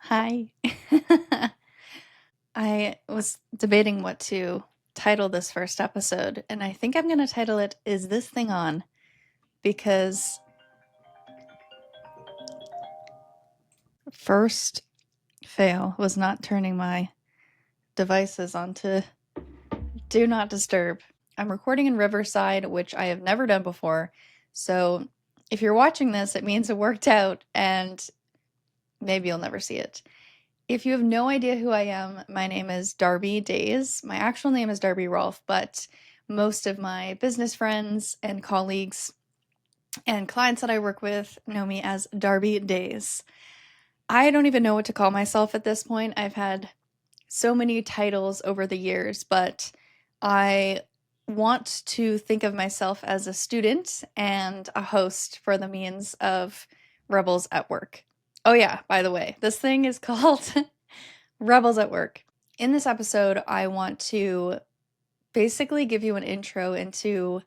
Hi. I was debating what to title this first episode, and I think I'm going to title it Is This Thing On? Because first fail was not turning my devices onto Do Not Disturb. I'm recording in Riverside, which I have never done before. So if you're watching this, it means it worked out, and maybe you'll never see it. If you have no idea who I am, my name is Darby Days. My actual name is Darby Rolfe, but most of my business friends and colleagues and clients that I work with know me as Darby Days. I don't even know what to call myself at this point. I've had so many titles over the years, but I want to think of myself as a student and a host for the means of Rebels at Work. Oh yeah, by the way, this thing is called Rebels at Work. In this episode, I want to basically give you an intro into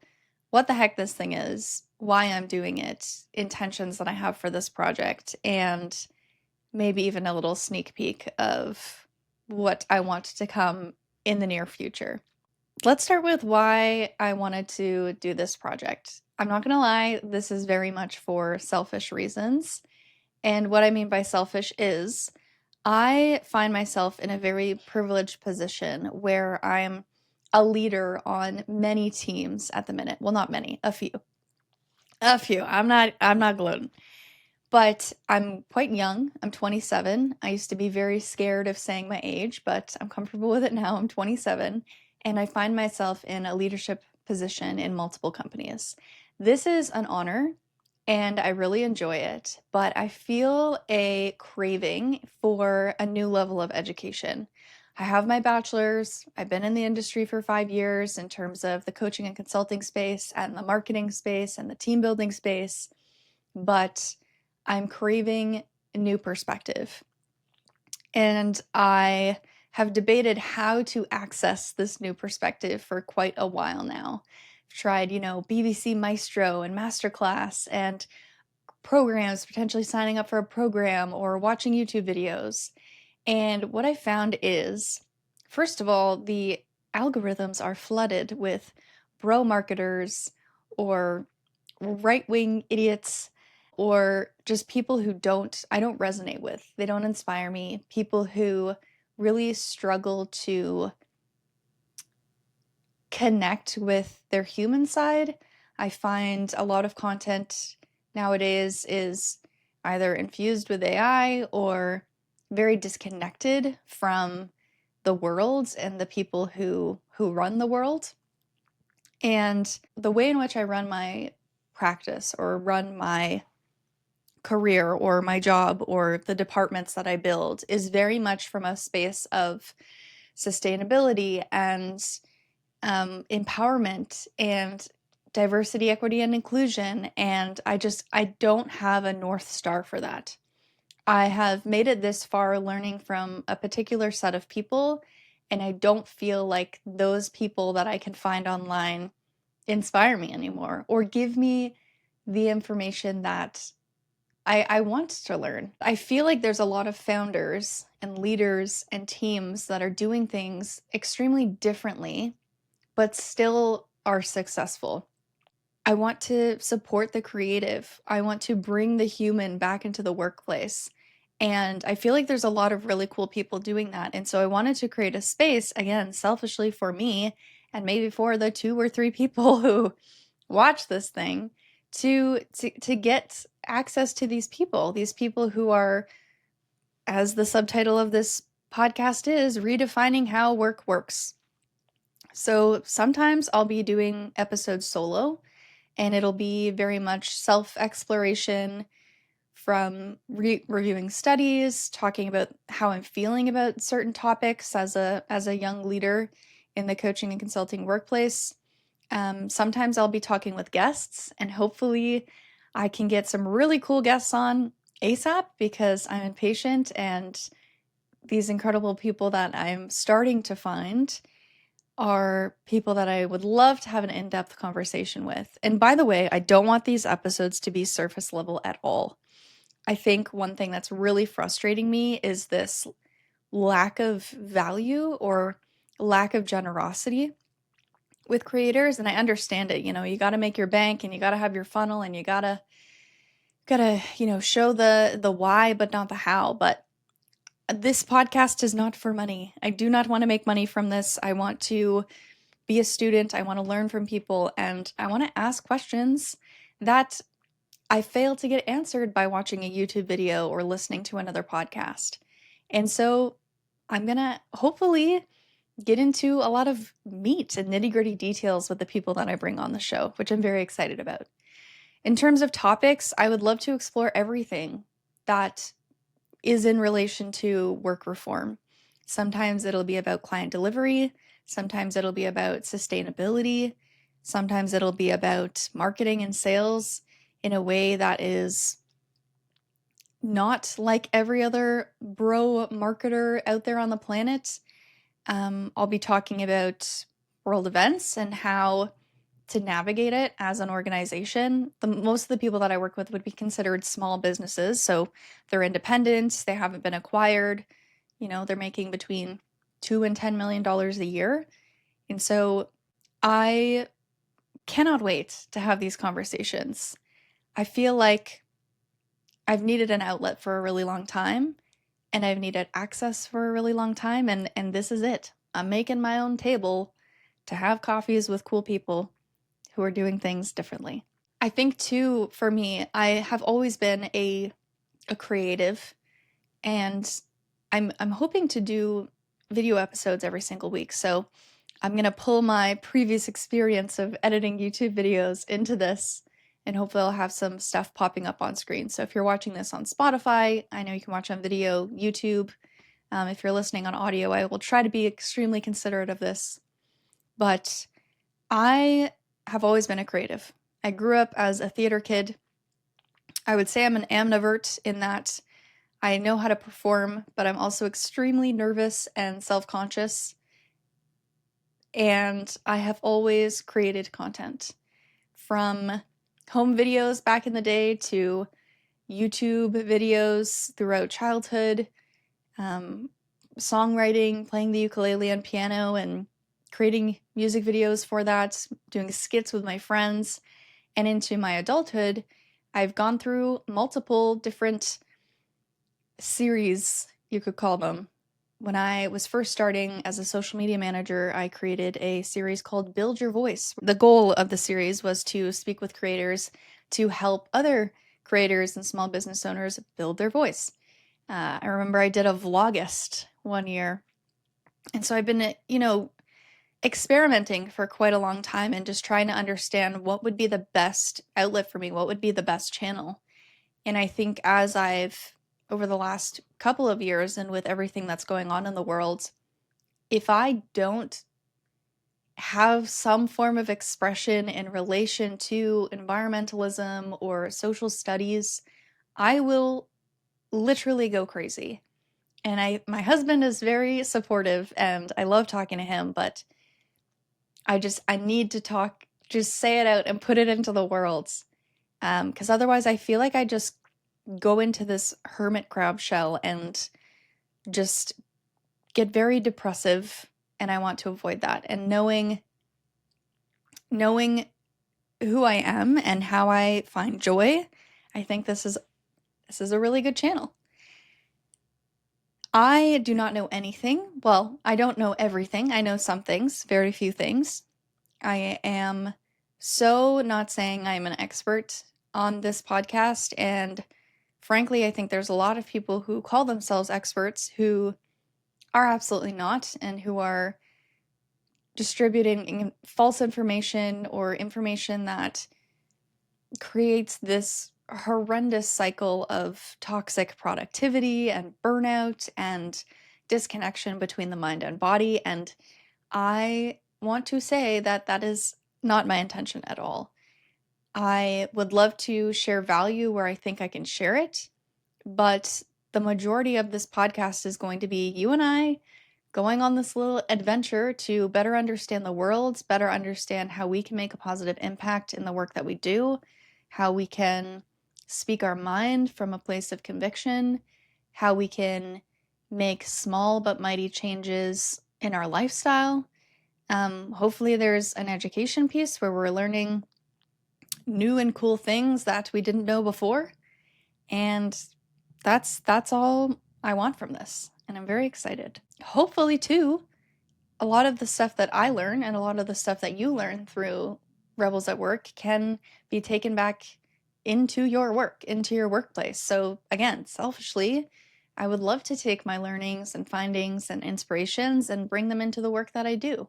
what the heck this thing is, why I'm doing it, intentions that I have for this project, and maybe even a little sneak peek of what I want to come in the near future. Let's start with why I wanted to do this project. I'm not going to lie, this is very much for selfish reasons. And what I mean by selfish is I find myself in a very privileged position where I'm a leader on many teams at the minute. Well, not many, a few. A few. I'm not gloating. But I'm quite young. I'm 27. I used to be very scared of saying my age, but I'm comfortable with it now. I'm 27, and I find myself in a leadership position in multiple companies. This is an honor, and I really enjoy it, but I feel a craving for a new level of education. I have my bachelor's. I've been in the industry for 5 years in terms of the coaching and consulting space and the marketing space and the team building space, but I'm craving a new perspective. And I have debated how to access this new perspective for quite a while now. I've tried, BBC Maestro and Masterclass and programs, potentially signing up for a program or watching YouTube videos. And what I found is, first of all, the algorithms are flooded with bro marketers or right wing idiots or just people who I don't resonate with. They don't inspire me. People who really struggle to connect with their human side. I find a lot of content nowadays is either infused with AI or very disconnected from the world and the people who run the world. And the way in which I run my practice or run my career or my job or the departments that I build is very much from a space of sustainability and empowerment and diversity, equity, and inclusion. And I don't have a North Star for that. I have made it this far learning from a particular set of people, and I don't feel like those people that I can find online inspire me anymore or give me the information that I want to learn. I feel like there's a lot of founders and leaders and teams that are doing things extremely differently, but still are successful. I want to support the creative. I want to bring the human back into the workplace. And I feel like there's a lot of really cool people doing that. And so I wanted to create a space, again, selfishly for me, and maybe for the 2 or 3 people who watch this thing, to get access to these people who are, as the subtitle of this podcast is, redefining how work works. So sometimes I'll be doing episodes solo, and it'll be very much self-exploration from reviewing studies, talking about how I'm feeling about certain topics as a young leader in the coaching and consulting workplace. Sometimes I'll be talking with guests, and hopefully I can get some really cool guests on ASAP because I'm impatient, and these incredible people that I'm starting to find are people that I would love to have an in-depth conversation with. And by the way, I don't want these episodes to be surface level at all. I think one thing that's really frustrating me is this lack of value or lack of generosity with creators. And I understand it. You got to make your bank and you got to have your funnel and you gotta show the why, but not the how. But this podcast is not for money. I do not want to make money from this. I want to be a student. I want to learn from people and I want to ask questions that I fail to get answered by watching a YouTube video or listening to another podcast. And so I'm going to hopefully get into a lot of meat and nitty-gritty details with the people that I bring on the show, which I'm very excited about. In terms of topics, I would love to explore everything that is in relation to work reform. Sometimes it'll be about client delivery, sometimes it'll be about sustainability, sometimes it'll be about marketing and sales in a way that is not like every other bro marketer out there on the planet. I'll be talking about world events and how to navigate it as an organization. Most of the people that I work with would be considered small businesses. So they're independent, they haven't been acquired, they're making between $2 and $10 million a year. And so I cannot wait to have these conversations. I feel like I've needed an outlet for a really long time and I've needed access for a really long time. And this is it. I'm making my own table to have coffees with cool people who are doing things differently. I think too, for me, I have always been a creative, and I'm hoping to do video episodes every single week. So I'm gonna pull my previous experience of editing YouTube videos into this, and hopefully I'll have some stuff popping up on screen. So if you're watching this on Spotify, I know you can watch on video, YouTube. If you're listening on audio, I will try to be extremely considerate of this. But I have always been a creative. I grew up as a theater kid. I would say I'm an amnivert in that I know how to perform, but I'm also extremely nervous and self-conscious. And I have always created content, from home videos back in the day to YouTube videos throughout childhood, songwriting, playing the ukulele and piano, and creating music videos for that, doing skits with my friends. And into my adulthood, I've gone through multiple different series, you could call them. When I was first starting as a social media manager, I created a series called Build Your Voice. The goal of the series was to speak with creators to help other creators and small business owners build their voice. I remember I did a vlogist one year. And so I've been, experimenting for quite a long time and just trying to understand what would be the best outlet for me, what would be the best channel. And I think as I've, over the last couple of years and with everything that's going on in the world, if I don't have some form of expression in relation to environmentalism or social studies, I will literally go crazy. And my husband is very supportive and I love talking to him, but I need to talk, just say it out and put it into the world. Because otherwise I feel like I just go into this hermit crab shell and just get very depressive, and I want to avoid that. And knowing who I am and how I find joy, I think this is a really good channel. I do not know anything. Well, I don't know everything. I know some things, very few things. I am so not saying I'm an expert on this podcast, and frankly, I think there's a lot of people who call themselves experts who are absolutely not, and who are distributing false information or information that creates this horrendous cycle of toxic productivity and burnout and disconnection between the mind and body. And I want to say that that is not my intention at all. I would love to share value where I think I can share it, but the majority of this podcast is going to be you and I going on this little adventure to better understand the world, better understand how we can make a positive impact in the work that we do, how we can speak our mind from a place of conviction, how we can make small but mighty changes in our lifestyle. Hopefully there's an education piece where we're learning new and cool things that we didn't know before. And that's all I want from this. And I'm very excited. Hopefully, too, a lot of the stuff that I learn and a lot of the stuff that you learn through Rebels at Work can be taken back into your work, into your workplace. So again, selfishly, I would love to take my learnings and findings and inspirations and bring them into the work that I do.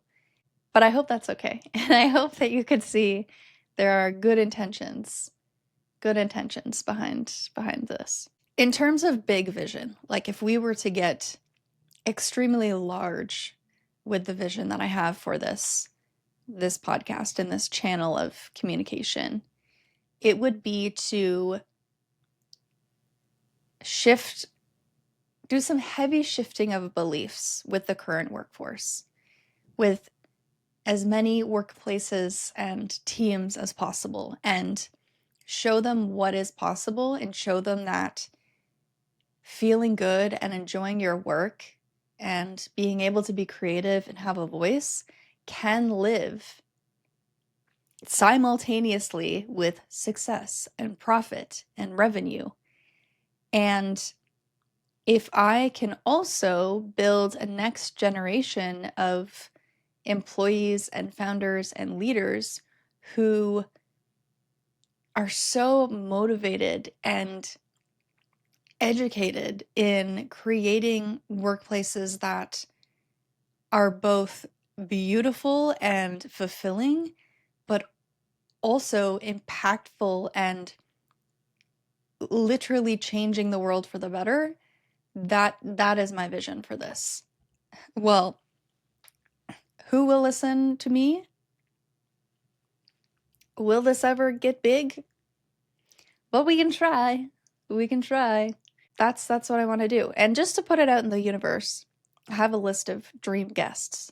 But I hope that's okay. And I hope that you could see there are good intentions behind this. In terms of big vision, like if we were to get extremely large with the vision that I have for this podcast and this channel of communication, it would be to do some heavy shifting of beliefs with the current workforce, with as many workplaces and teams as possible, and show them what is possible and show them that feeling good and enjoying your work and being able to be creative and have a voice can live simultaneously with success and profit and revenue. And if I can also build a next generation of employees and founders and leaders who are so motivated and educated in creating workplaces that are both beautiful and fulfilling, but also impactful and literally changing the world for the better, that is my vision for this. Well, who will listen to me? Will this ever get big? But we can try. We can try. That's what I want to do. And just to put it out in the universe, I have a list of dream guests.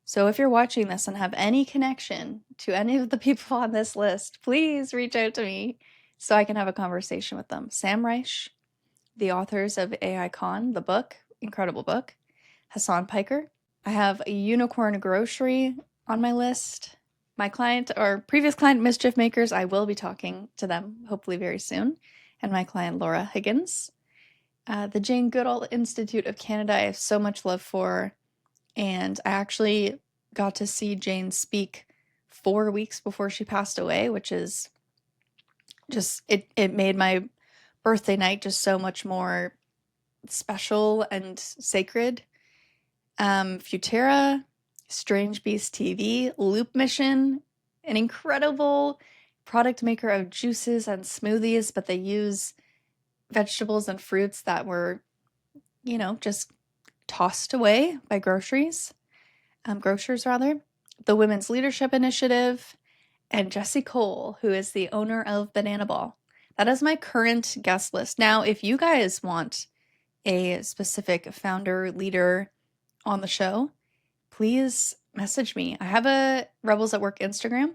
So if you're watching this and have any connection to any of the people on this list, please reach out to me so I can have a conversation with them. Sam Reich, the authors of AI Con, the book, incredible book. Hassan Piker. I have a Unicorn Grocery on my list. My client or previous client, Mischief Makers, I will be talking to them hopefully very soon. And my client, Laura Higgins. The Jane Goodall Institute of Canada, I have so much love for. And I actually got to see Jane speak 4 weeks before she passed away, which is just, it made my birthday night just so much more special and sacred. Futera, Strange Beast TV, Loop Mission, an incredible product maker of juices and smoothies, but they use vegetables and fruits that were, just tossed away by grocers rather. The Women's Leadership Initiative, and Jessie Cole, who is the owner of Banana Ball. That is my current guest list. Now, if you guys want a specific founder, leader on the show, please message me. I have a Rebels at Work Instagram,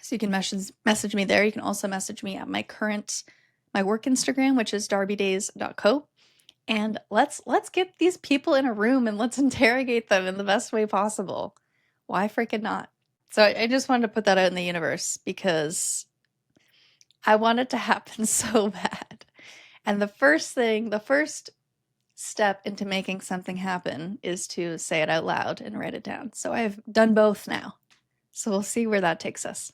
so you can message me there. You can also message me at my work Instagram, which is darbydays.co. And let's get these people in a room and let's interrogate them in the best way possible. Why freaking not? So I just wanted to put that out in the universe because I want it to happen so bad. And the first step into making something happen is to say it out loud and write it down. So I've done both now. So we'll see where that takes us.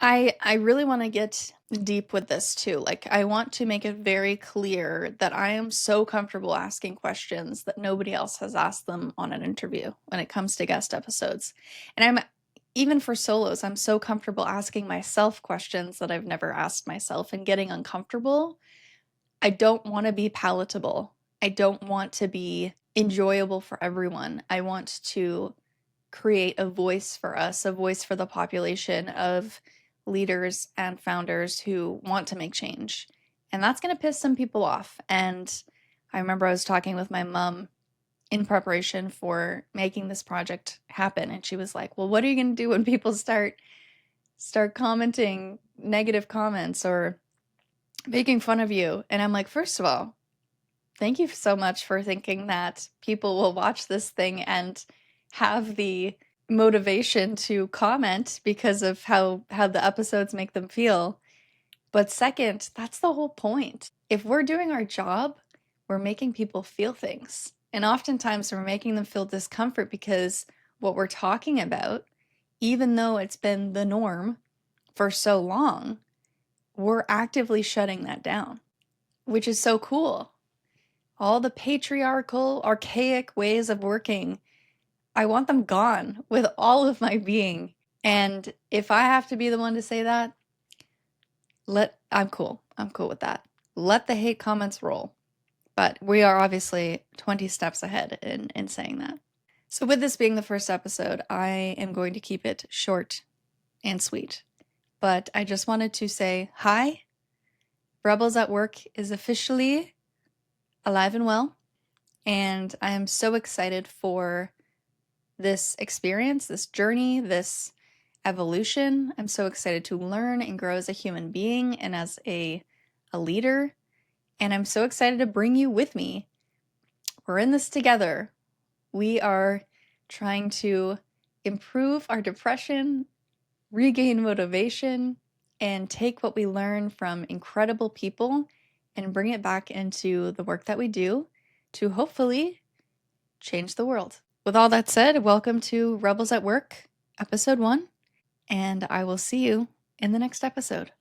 I really want to get deep with this too. Like, I want to make it very clear that I am so comfortable asking questions that nobody else has asked them on an interview when it comes to guest episodes. And even for solos, I'm so comfortable asking myself questions that I've never asked myself and getting uncomfortable. I don't want to be palatable. I don't want to be enjoyable for everyone. I want to create a voice for us, a voice for the population of leaders and founders who want to make change. And that's going to piss some people off. And I remember I was talking with my mom in preparation for making this project happen. And she was like, well, what are you going to do when people start commenting negative comments or making fun of you. And I'm like, first of all, thank you so much for thinking that people will watch this thing and have the motivation to comment because of how the episodes make them feel. But second, that's the whole point. If we're doing our job, we're making people feel things. And oftentimes we're making them feel discomfort because what we're talking about, even though it's been the norm for so long, we're actively shutting that down, which is so cool. All the patriarchal, archaic ways of working, I want them gone with all of my being. And if I have to be the one to say that, I'm cool. I'm cool with that. Let the hate comments roll. But we are obviously 20 steps ahead in saying that. So with this being the first episode, I am going to keep it short and sweet. But I just wanted to say hi. Rebels at Work is officially alive and well. And I am so excited for this experience, this journey, this evolution. I'm so excited to learn and grow as a human being and as a leader. And I'm so excited to bring you with me. We're in this together. We are trying to improve our depression, regain motivation, and take what we learn from incredible people and bring it back into the work that we do to hopefully change the world. With all that said, welcome to Rebels at Work, episode 1, and I will see you in the next episode.